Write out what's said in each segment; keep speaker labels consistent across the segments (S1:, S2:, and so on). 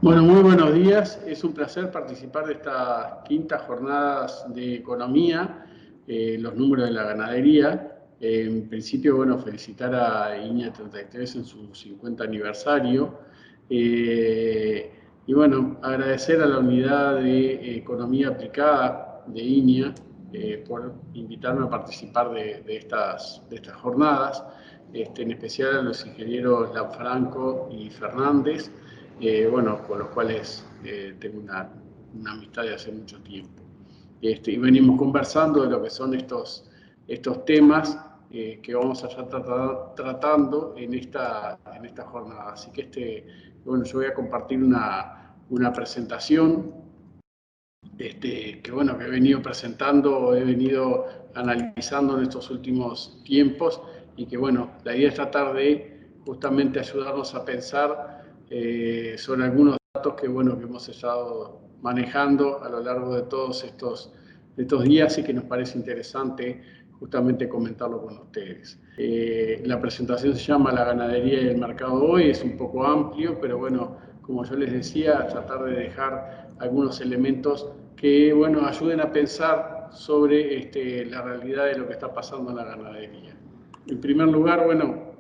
S1: Bueno, muy buenos días. Es un placer participar de estas quintas jornadas de economía, los números de la ganadería. En principio, bueno, felicitar a INEA 33 en su 50 aniversario. Eh, y bueno, agradecer a la unidad de economía aplicada de INEA por invitarme a participar de estas jornadas, en especial a los ingenieros Lanfranco y Fernández, bueno, con los cuales tengo una amistad de hace mucho tiempo. Y venimos conversando de lo que son estos temas que vamos a estar tratando en esta jornada. Así que bueno, yo voy a compartir una presentación que bueno, que he venido presentando, he venido analizando en estos últimos tiempos y que bueno, la idea es tratar de justamente ayudarnos a pensar sobre algunos datos que bueno, que hemos estado manejando a lo largo de todos estos días y que nos parece interesante justamente comentarlo con ustedes. La presentación se llama La ganadería y el mercado hoy, es un poco amplio, pero bueno, como yo les decía, tratar de dejar algunos elementos que bueno, ayuden a pensar sobre la realidad de lo que está pasando en la ganadería. En primer lugar, bueno,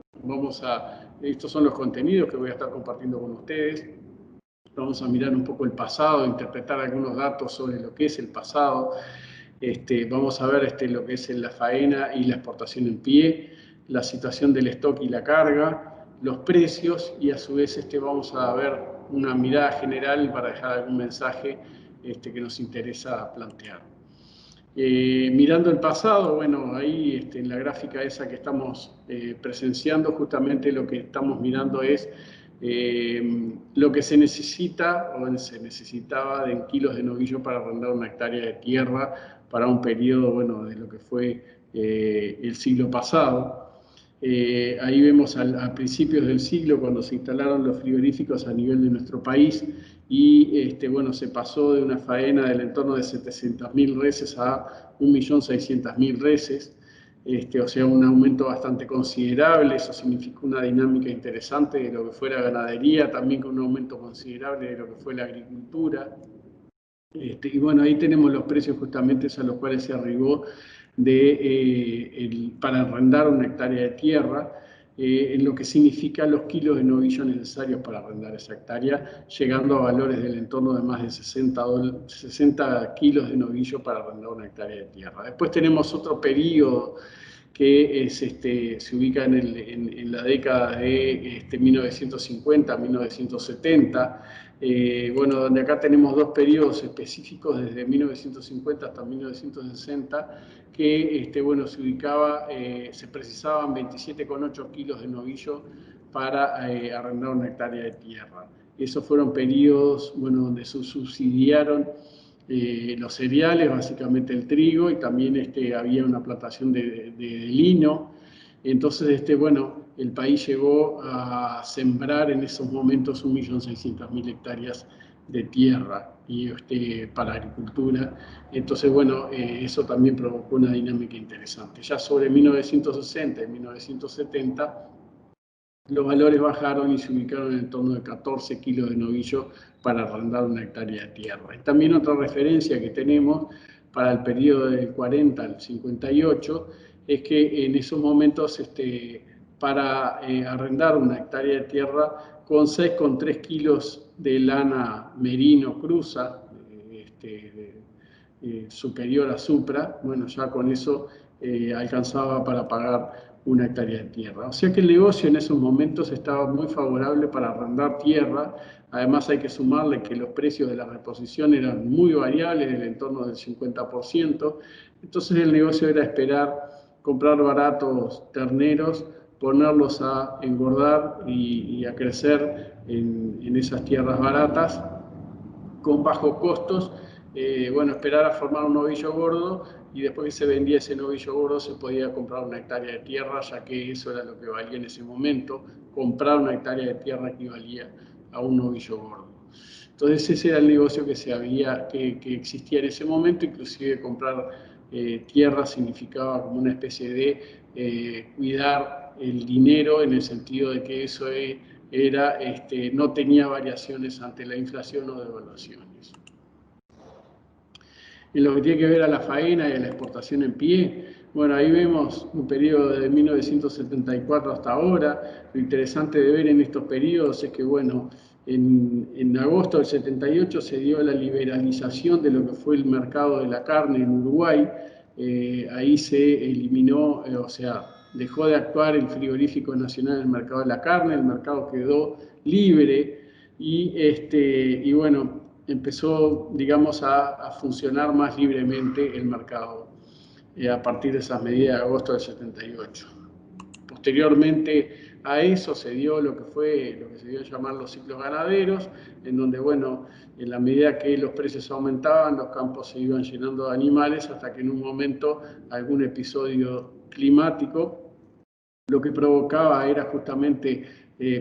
S1: estos son los contenidos que voy a estar compartiendo con ustedes. Vamos a mirar un poco el pasado, interpretar algunos datos sobre lo que es el pasado. Vamos a ver lo que es la faena y la exportación en pie, la situación del stock y la carga, los precios y a su vez vamos a ver una mirada general para dejar algún mensaje que nos interesa plantear. Mirando el pasado, bueno, ahí en la gráfica esa que estamos presenciando, justamente lo que estamos mirando es lo que se necesita o se necesitaba en kilos de novillo para arrendar una hectárea de tierra para un periodo, bueno, de lo que fue el siglo pasado. Ahí vemos a principios del siglo, cuando se instalaron los frigoríficos a nivel de nuestro país, y bueno, se pasó de una faena del entorno de 700.000 reses a 1.600.000 reses, o sea, un aumento bastante considerable. Eso significó una dinámica interesante de lo que fue la ganadería, también con un aumento considerable de lo que fue la agricultura. Y bueno, ahí tenemos los precios justamente a los cuales se arribó para arrendar una hectárea de tierra, en lo que significa los kilos de novillo necesarios para arrendar esa hectárea, llegando a valores del entorno de más de 60 kilos de novillo para arrendar una hectárea de tierra. Después tenemos otro periodo que se ubica en la década de 1950, 1970, bueno, donde acá tenemos dos periodos específicos, desde 1950 hasta 1960, que bueno, se precisaban 27,8 kilos de novillo para arrendar una hectárea de tierra. Esos fueron periodos, bueno, donde se subsidiaron los cereales, básicamente el trigo, y también había una plantación de lino. Entonces, bueno, el país llegó a sembrar en esos momentos 1.600.000 hectáreas de tierra y para agricultura. Entonces, bueno, eso también provocó una dinámica interesante. Ya sobre 1960 y 1970, los valores bajaron y se ubicaron en torno de 14 kilos de novillo para arrendar una hectárea de tierra. Y también otra referencia que tenemos para el periodo del 40 al 58 es que en esos momentos para arrendar una hectárea de tierra con 6,3 kilos de lana merino cruza, superior a Supra, bueno, ya con eso alcanzaba para pagar una hectárea de tierra. O sea que el negocio en esos momentos estaba muy favorable para arrendar tierra. Además hay que sumarle que los precios de la reposición eran muy variables, del entorno del 50%. Entonces el negocio era esperar, comprar baratos terneros, ponerlos a engordar y a crecer en esas tierras baratas con bajos costos. Bueno, esperar a formar un novillo gordo, y después que se vendía ese novillo gordo se podía comprar una hectárea de tierra, ya que eso era lo que valía en ese momento, comprar una hectárea de tierra equivalía a un novillo gordo. Entonces ese era el negocio que existía en ese momento. Inclusive comprar tierra significaba como una especie de cuidar el dinero, en el sentido de que eso no tenía variaciones ante la inflación o devaluaciones. En lo que tiene que ver a la faena y a la exportación en pie, bueno, ahí vemos un periodo de 1974 hasta ahora. Lo interesante de ver en estos periodos es que, bueno, en agosto del 78 se dio la liberalización de lo que fue el mercado de la carne en Uruguay. Ahí se eliminó, o sea, dejó de actuar el frigorífico nacional en el mercado de la carne, el mercado quedó libre y bueno, empezó, digamos, a funcionar más libremente el mercado a partir de esas medidas de agosto del 78. Posteriormente a eso se dio lo que se dio a llamar los ciclos ganaderos, en donde, bueno, en la medida que los precios aumentaban, los campos se iban llenando de animales, hasta que en un momento algún episodio climático lo que provocaba era justamente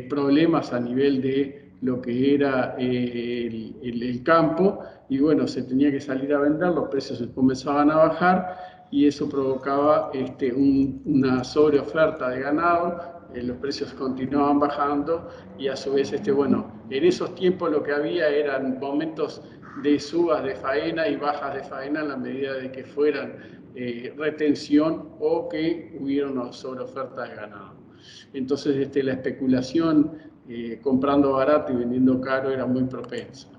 S1: problemas a nivel de lo que era el campo, y bueno, se tenía que salir a vender, los precios comenzaban a bajar y eso provocaba una sobreoferta de ganado, los precios continuaban bajando y a su vez, bueno, en esos tiempos lo que había eran momentos de subas de faena y bajas de faena en la medida de que fueran retención o que hubiera una sobreoferta de ganado. Entonces la especulación comprando barato y vendiendo caro era muy propensa.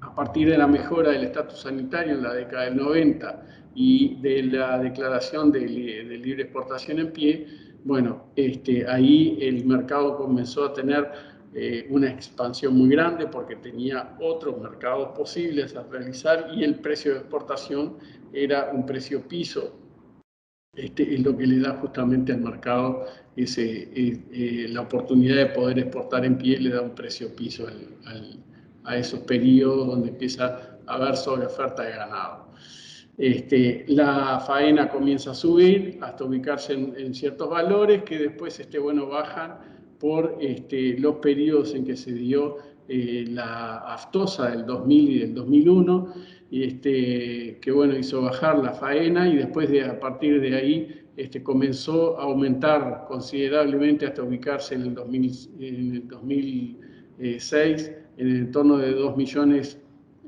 S1: A partir de la mejora del estatus sanitario en la década del 90 y de la declaración de libre exportación en pie, bueno, ahí el mercado comenzó a tener una expansión muy grande porque tenía otros mercados posibles a realizar y el precio de exportación era un precio piso. Es lo que le da justamente al mercado la oportunidad de poder exportar en pie, le da un precio piso a esos periodos donde empieza a haber sobreoferta de ganado. La faena comienza a subir hasta ubicarse en ciertos valores que después bueno, bajan por los periodos en que se dio la aftosa del 2000 y del 2001, que bueno, hizo bajar la faena y después a partir de ahí comenzó a aumentar considerablemente hasta ubicarse en el 2006 en el entorno de 2.500.000,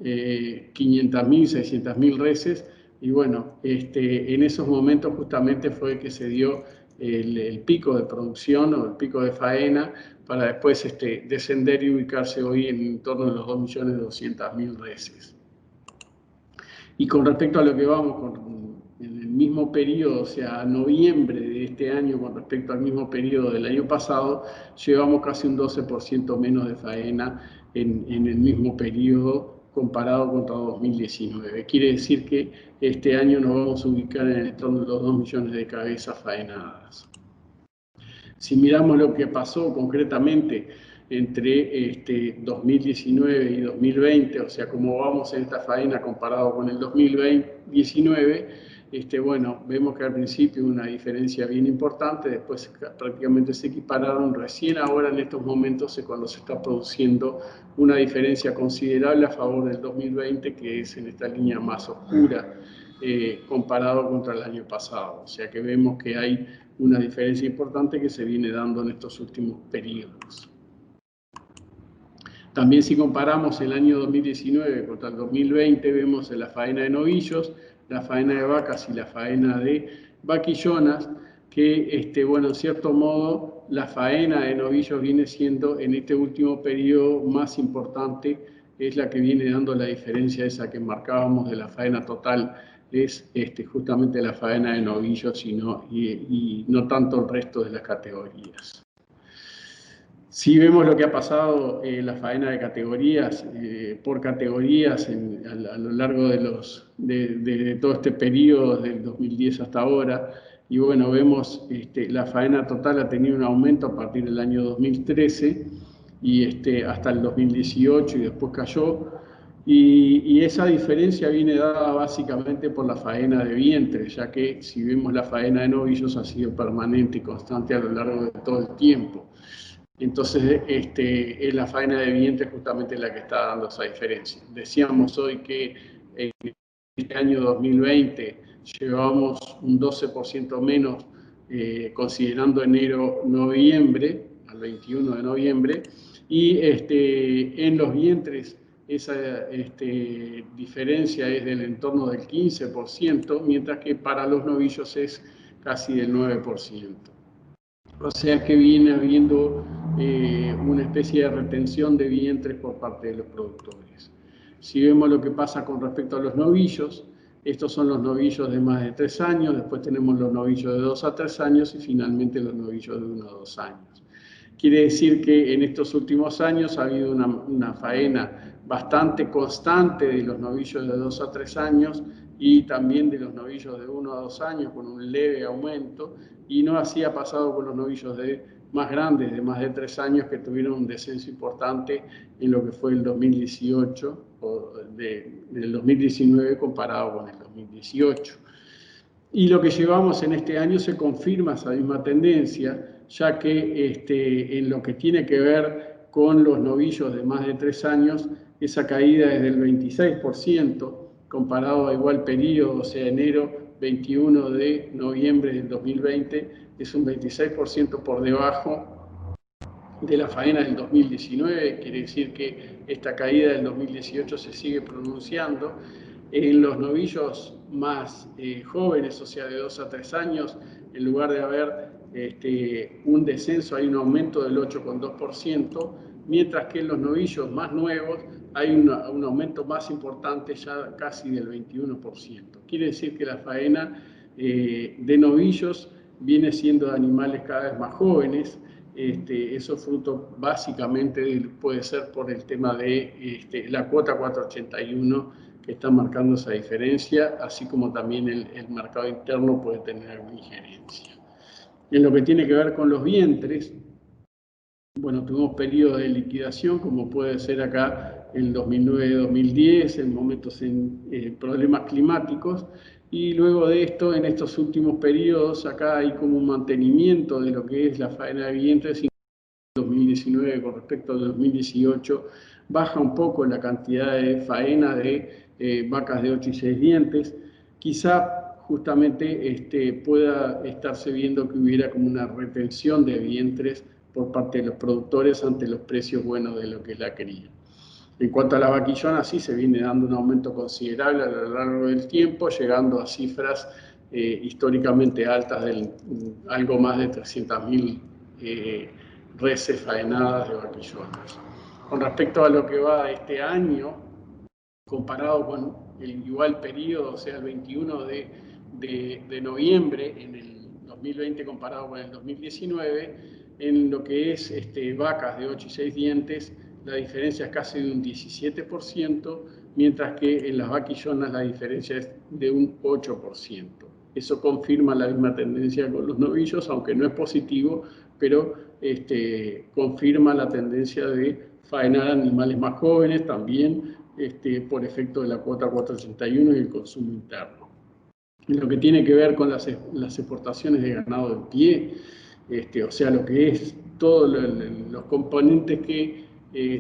S1: 600.000 reses. Y bueno, en esos momentos justamente fue que se dio el pico de producción o el pico de faena para después descender y ubicarse hoy en torno a los 2.200.000 reses. Y con respecto a lo que vamos en el mismo periodo, o sea, noviembre de este año con respecto al mismo periodo del año pasado, llevamos casi un 12% menos de faena en el mismo periodo comparado contra 2019. Quiere decir que este año nos vamos a ubicar en el entorno de los 2 millones de cabezas faenadas. Si miramos lo que pasó concretamente entre 2019 y 2020, o sea, cómo vamos en esta faena comparado con el 2019, bueno, vemos que al principio una diferencia bien importante, después prácticamente se equipararon, recién ahora en estos momentos es cuando se está produciendo una diferencia considerable a favor del 2020, que es en esta línea más oscura, comparado contra el año pasado. O sea que vemos que hay una diferencia importante que se viene dando en estos últimos periodos. También si comparamos el año 2019 contra el 2020, vemos en la faena de novillos, la faena de vacas y la faena de vaquillonas, que, bueno, en cierto modo, la faena de novillos viene siendo en este último periodo más importante, es la que viene dando la diferencia esa que marcábamos de la faena total, es justamente la faena de novillos y no tanto el resto de las categorías. Si vemos lo que ha pasado en la faena de categorías, por categorías a lo largo de todo este periodo, desde el 2010 hasta ahora, y bueno, vemos la faena total ha tenido un aumento a partir del año 2013 y hasta el 2018 y después cayó. Y esa diferencia viene dada básicamente por la faena de vientre, ya que si vemos la faena de novillos ha sido permanente y constante a lo largo de todo el tiempo. Entonces, es la faena de vientre justamente la que está dando esa diferencia. Decíamos hoy que en este año 2020 llevamos un 12% menos, considerando enero-noviembre, al 21 de noviembre, y en los vientres esa diferencia es del entorno del 15%, mientras que para los novillos es casi del 9%. O sea que viene habiendo una especie de retención de vientres por parte de los productores. Si vemos lo que pasa con respecto a los novillos, estos son los novillos de más de 3 años, después tenemos los novillos de 2 a 3 años y finalmente los novillos de 1 a 2 años. Quiere decir que en estos últimos años ha habido una faena bastante constante de los novillos de 2 a 3 años y también de los novillos de 1 a 2 años con un leve aumento, y no así ha pasado con los novillos más grandes, de más de 3 años, que tuvieron un descenso importante en lo que fue el 2018, o del 2019 comparado con el 2018. Y lo que llevamos en este año se confirma esa misma tendencia, ya que en lo que tiene que ver con los novillos de más de 3 años, esa caída es del 26%, comparado a igual periodo, o sea, enero 21 de noviembre del 2020, es un 26% por debajo de la faena del 2019, quiere decir que esta caída del 2018 se sigue pronunciando. En los novillos más jóvenes, o sea, de 2 a 3 años, en lugar de haber un descenso, hay un aumento del 8,2%, mientras que en los novillos más nuevos hay un aumento más importante, ya casi del 21%. Quiere decir que la faena de novillos viene siendo de animales cada vez más jóvenes. Eso fruto básicamente puede ser por el tema de la cuota 481, que está marcando esa diferencia, así como también el mercado interno puede tener alguna injerencia. En lo que tiene que ver con los vientres, bueno, tuvimos periodos de liquidación, como puede ser acá el 2009-2010, en momentos en problemas climáticos, y luego de esto, en estos últimos periodos, acá hay como un mantenimiento de lo que es la faena de vientres. En 2019 con respecto al 2018 baja un poco la cantidad de faena de vacas de 8 y 6 dientes. Quizá justamente pueda estarse viendo que hubiera como una retención de vientres por parte de los productores ante los precios buenos de lo que es la cría. En cuanto a las vaquillonas, sí se viene dando un aumento considerable a lo largo del tiempo, llegando a cifras históricamente altas de algo más de 300.000 reses faenadas de vaquillonas. Con respecto a lo que va este año, comparado con el igual periodo, o sea, el 21 de noviembre en el 2020 comparado con el 2019, en lo que es vacas de 8 y 6 dientes, la diferencia es casi de un 17%, mientras que en las vaquillonas la diferencia es de un 8%. Eso confirma la misma tendencia con los novillos, aunque no es positivo, pero confirma la tendencia de faenar animales más jóvenes también por efecto de la cuota 481 y el consumo interno. En lo que tiene que ver con las exportaciones de ganado en pie, o sea, lo que es todos los componentes que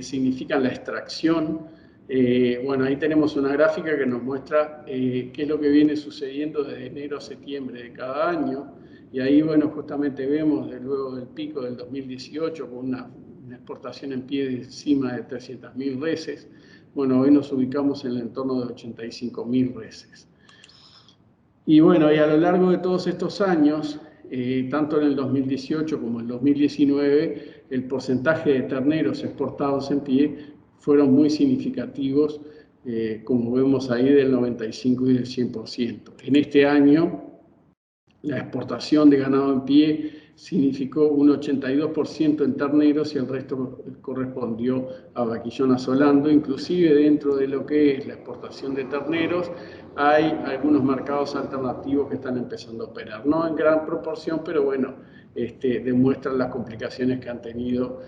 S1: significan la extracción, bueno, ahí tenemos una gráfica que nos muestra qué es lo que viene sucediendo desde enero a septiembre de cada año, y ahí, bueno, justamente vemos luego del pico del 2018 con una exportación en pie de encima de 300.000 reses. Bueno, hoy nos ubicamos en el entorno de 85.000 reses. Y bueno, y a lo largo de todos estos años, tanto en el 2018 como en el 2019, el porcentaje de terneros exportados en pie fueron muy significativos, como vemos ahí, del 95 y del 100%. En este año, la exportación de ganado en pie significó un 82% en terneros y el resto correspondió a vaquillonas solando. Inclusive dentro de lo que es la exportación de terneros hay algunos mercados alternativos que están empezando a operar. No en gran proporción, pero bueno, demuestran las complicaciones que han tenido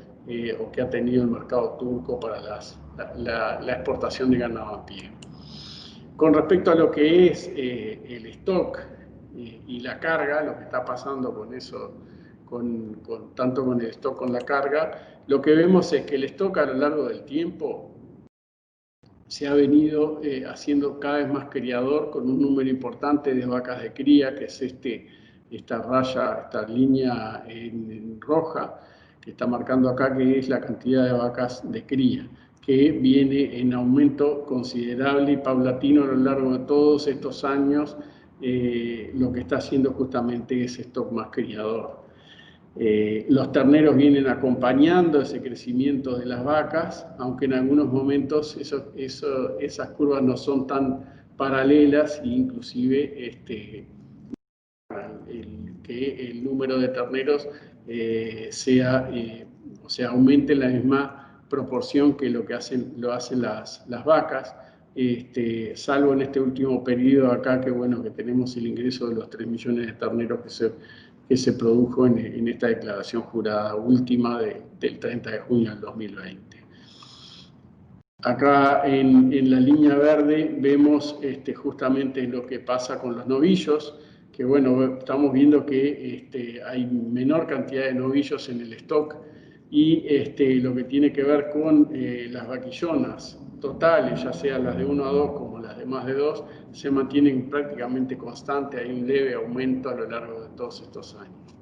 S1: o que ha tenido el mercado turco para la exportación de ganado en pie. Con respecto a lo que es el stock y la carga, lo que está pasando con eso, tanto con el stock como con la carga, lo que vemos es que el stock a lo largo del tiempo se ha venido haciendo cada vez más criador, con un número importante de vacas de cría, que es esta raya, esta línea en roja, que está marcando acá, que es la cantidad de vacas de cría, que viene en aumento considerable y paulatino a lo largo de todos estos años. Lo que está haciendo justamente ese stock más criador. Los terneros vienen acompañando ese crecimiento de las vacas, aunque en algunos momentos esas curvas no son tan paralelas, e inclusive que el número de terneros aumente en la misma proporción que lo hacen las vacas, salvo en este último periodo acá, que bueno, que tenemos el ingreso de los 3 millones de terneros que se produjo en esta declaración jurada última del 30 de junio del 2020. Acá en la línea verde vemos justamente lo que pasa con los novillos, que bueno, estamos viendo que hay menor cantidad de novillos en el stock, y lo que tiene que ver con las vaquillonas totales, ya sean las de 1 a 2 como las de más de 2, se mantienen prácticamente constantes, hay un leve aumento a lo largo de todos estos años.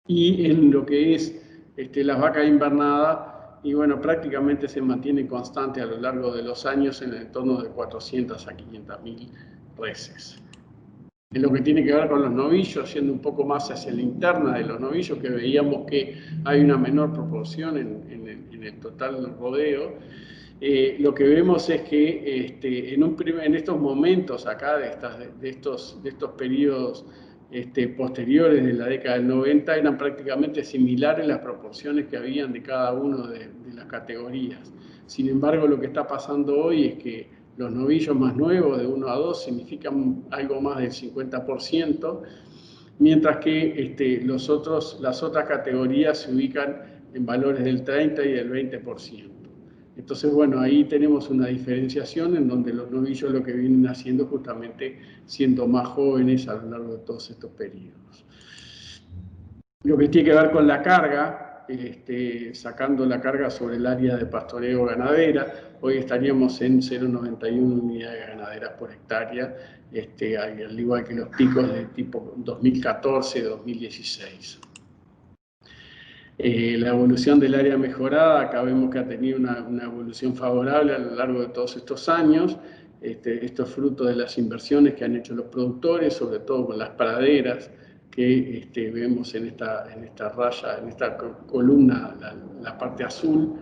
S1: Y en lo que es las vacas invernadas, y bueno, prácticamente se mantiene constante a lo largo de los años en el entorno de 400 a 500.000 reses. En lo que tiene que ver con los novillos, yendo un poco más hacia la interna de los novillos, que veíamos que hay una menor proporción en el total del rodeo, lo que vemos es que en estos momentos acá, de estos periodos posteriores de la década del 90, eran prácticamente similares las proporciones que habían de cada una de las categorías. Sin embargo, lo que está pasando hoy es que los novillos más nuevos, de 1 a 2, significan algo más del 50%, mientras que las otras categorías se ubican en valores del 30 y del 20%. Entonces, bueno, ahí tenemos una diferenciación en donde los novillos lo que vienen haciendo justamente siendo más jóvenes a lo largo de todos estos periodos. Lo que tiene que ver con la carga, sacando la carga sobre el área de pastoreo ganadera, hoy estaríamos en 0,91 unidades ganaderas por hectárea, al igual que los picos de tipo 2014-2016. La evolución del área mejorada, acá vemos que ha tenido una evolución favorable a lo largo de todos estos años. Esto es fruto de las inversiones que han hecho los productores, sobre todo con las praderas, que vemos en esta raya, en esta columna, la parte azul.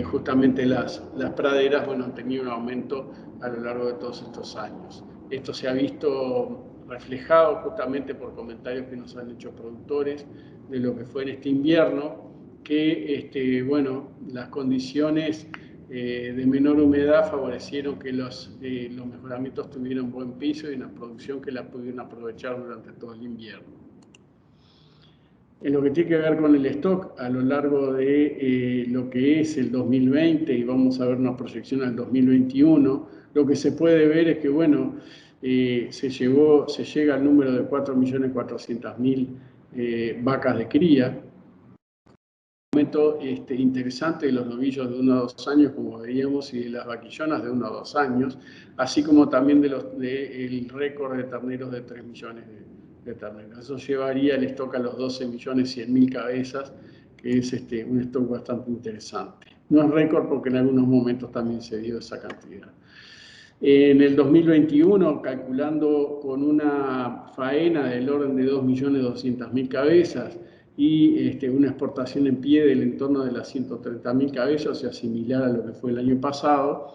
S1: Justamente las praderas, bueno, han tenido un aumento a lo largo de todos estos años. Esto se ha visto reflejado justamente por comentarios que nos han hecho productores de lo que fue en este invierno, que bueno, las condiciones de menor humedad favorecieron que los mejoramientos tuvieran buen piso y una producción que la pudieron aprovechar durante todo el invierno. En lo que tiene que ver con el stock, a lo largo de lo que es el 2020, y vamos a ver una proyección al 2021, lo que se puede ver es que, bueno, se llega al número de 4.400.000 vacas de cría. Un aumento interesante de los novillos de 1 a 2 años, como veíamos, y de las vaquillonas de 1 a 2 años, así como también del récord de terneros de 3 millones de terneros. Eso llevaría el stock a los 12.100.000 cabezas, que es un stock bastante interesante. No es récord porque en algunos momentos también se dio esa cantidad. En el 2021, calculando con una faena del orden de 2.200.000 cabezas y una exportación en pie del entorno de las 130.000 cabezas, o sea, similar a lo que fue el año pasado,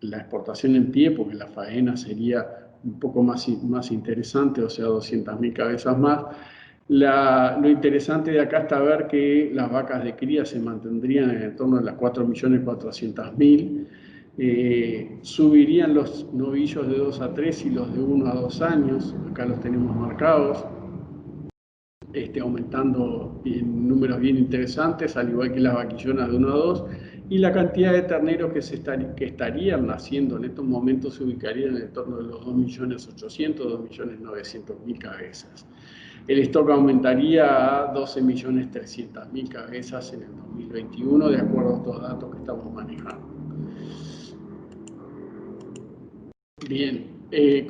S1: la exportación en pie, porque la faena sería un poco más interesante, o sea, 200.000 cabezas más. Lo interesante de acá está ver que las vacas de cría se mantendrían en el torno de las 4.400.000. Subirían los novillos de 2 a 3 y los de 1 a 2 años, acá los tenemos marcados, aumentando en números bien interesantes, al igual que las vaquillonas de 1 a 2, y la cantidad de terneros que estarían naciendo en estos momentos se ubicarían en el torno de los 2.800.000, 2.900.000 cabezas. El stock aumentaría a 12.300.000 cabezas en el 2021, de acuerdo a estos datos que estamos manejando. Bien,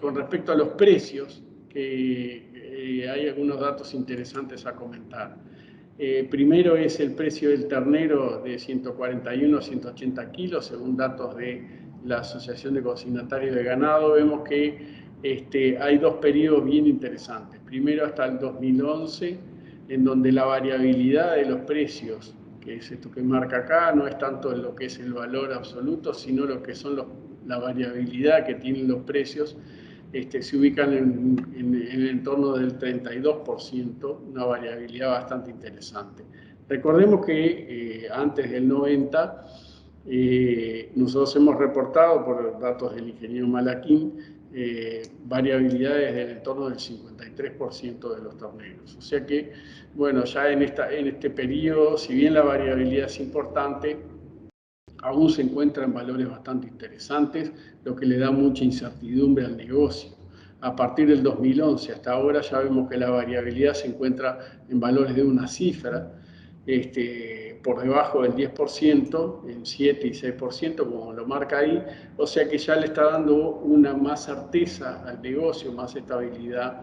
S1: con respecto a los precios, que hay algunos datos interesantes a comentar. Primero es el precio del ternero de 141 a 180 kilos, según datos de la Asociación de Consignatarios de Ganado. Vemos que hay dos periodos bien interesantes. Primero hasta el 2011, en donde la variabilidad de los precios, que es esto que marca acá, no es tanto lo que es el valor absoluto, sino lo que son la variabilidad que tienen los precios. Se ubican en el entorno del 32%, una variabilidad bastante interesante. Recordemos que antes del 90, nosotros hemos reportado por datos del ingeniero Malaquín variabilidades del entorno del 53% de los terneros. O sea que, bueno, ya en este periodo, si bien la variabilidad es importante, aún se encuentra en valores bastante interesantes, lo que le da mucha incertidumbre al negocio. A partir del 2011 hasta ahora ya vemos que la variabilidad se encuentra en valores de una cifra, por debajo del 10%, en 7 y 6%, como lo marca ahí, o sea que ya le está dando una más certeza al negocio, más estabilidad,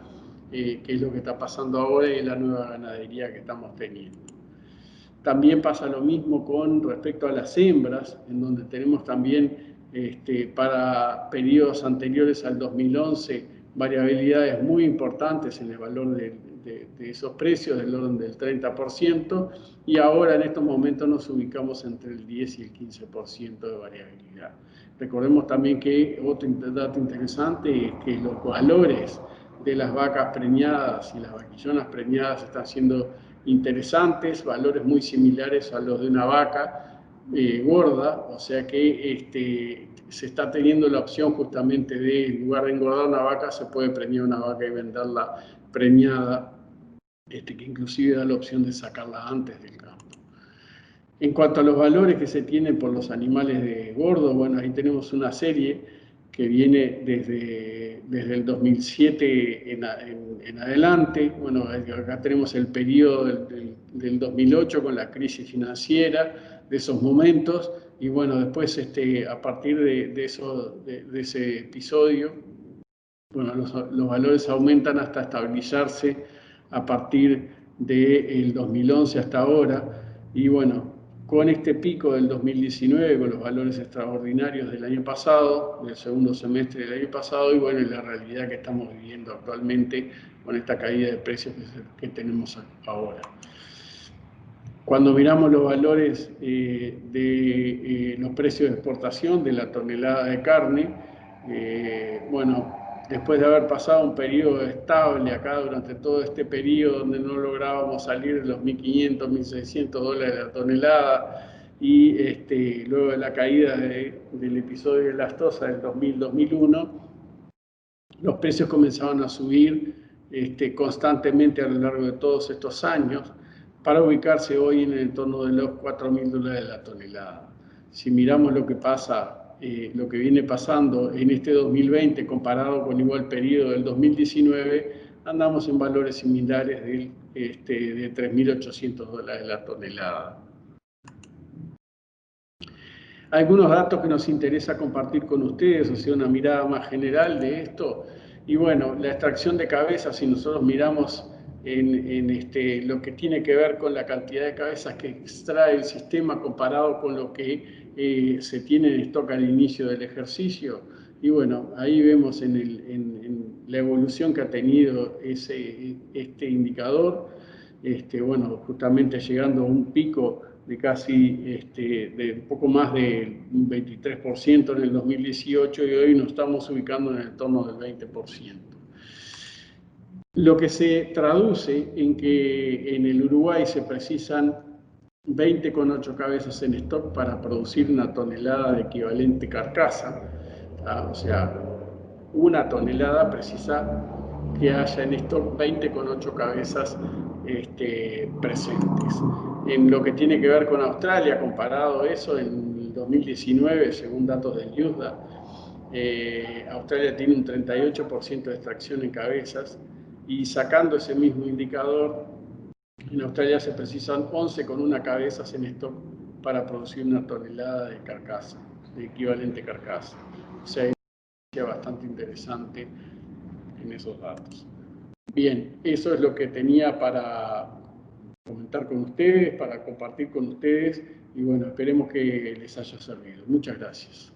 S1: que es lo que está pasando ahora y la nueva ganadería que estamos teniendo. También pasa lo mismo con respecto a las hembras, en donde tenemos también para periodos anteriores al 2011 variabilidades muy importantes en el valor de esos precios, del orden del 30%, y ahora en estos momentos nos ubicamos entre el 10 y el 15% de variabilidad. Recordemos también que otro dato interesante es que los valores de las vacas preñadas y las vaquillonas preñadas están siendo interesantes, valores muy similares a los de una vaca gorda, o sea que se está teniendo la opción justamente de, en lugar de engordar una vaca, se puede preñar una vaca y venderla preñada, que inclusive da la opción de sacarla antes del campo. En cuanto a los valores que se tienen por los animales de gordo, bueno, ahí tenemos una serie que viene desde el 2007 en adelante. Bueno, acá tenemos el periodo del 2008 con la crisis financiera de esos momentos, y bueno, después a partir de ese episodio, bueno, los valores aumentan hasta estabilizarse a partir del 2011 hasta ahora, y bueno, con este pico del 2019, con los valores extraordinarios del año pasado, del segundo semestre del año pasado, y bueno, la realidad que estamos viviendo actualmente con esta caída de precios que tenemos ahora. Cuando miramos los valores de los precios de exportación de la tonelada de carne, bueno, después de haber pasado un periodo estable acá durante todo este periodo donde no lográbamos salir de los 1.500, 1.600 dólares la tonelada, y luego de la caída del episodio de Lastosa del 2000-2001, los precios comenzaban a subir constantemente a lo largo de todos estos años, para ubicarse hoy en el entorno de los 4.000 dólares la tonelada. Si miramos lo que pasa, lo que viene pasando en este 2020 comparado con igual periodo del 2019, andamos en valores similares de 3.800 dólares la tonelada. Algunos datos que nos interesa compartir con ustedes, o sea, una mirada más general de esto. Y bueno, la extracción de cabezas, si nosotros miramos en lo que tiene que ver con la cantidad de cabezas que extrae el sistema comparado con lo que se tiene en stock al inicio del ejercicio, y bueno, ahí vemos en la evolución que ha tenido este indicador, bueno, justamente llegando a un pico de casi de un poco más del 23% en el 2018, y hoy nos estamos ubicando en el entorno del 20%. Lo que se traduce en que en el Uruguay se precisan 20,8 cabezas en stock para producir una tonelada de equivalente carcasa, o sea, una tonelada precisa que haya en stock 20,8 cabezas presentes. En lo que tiene que ver con Australia, comparado eso, en el 2019, según datos del USDA, Australia tiene un 38% de extracción en cabezas, y sacando ese mismo indicador, en Australia se precisan 11,1 cabezas en stock para producir una tonelada de carcasa, de equivalente carcasa. O sea, hay una diferencia bastante interesante en esos datos. Bien, eso es lo que tenía para comentar con ustedes, para compartir con ustedes y bueno, esperemos que les haya servido. Muchas gracias.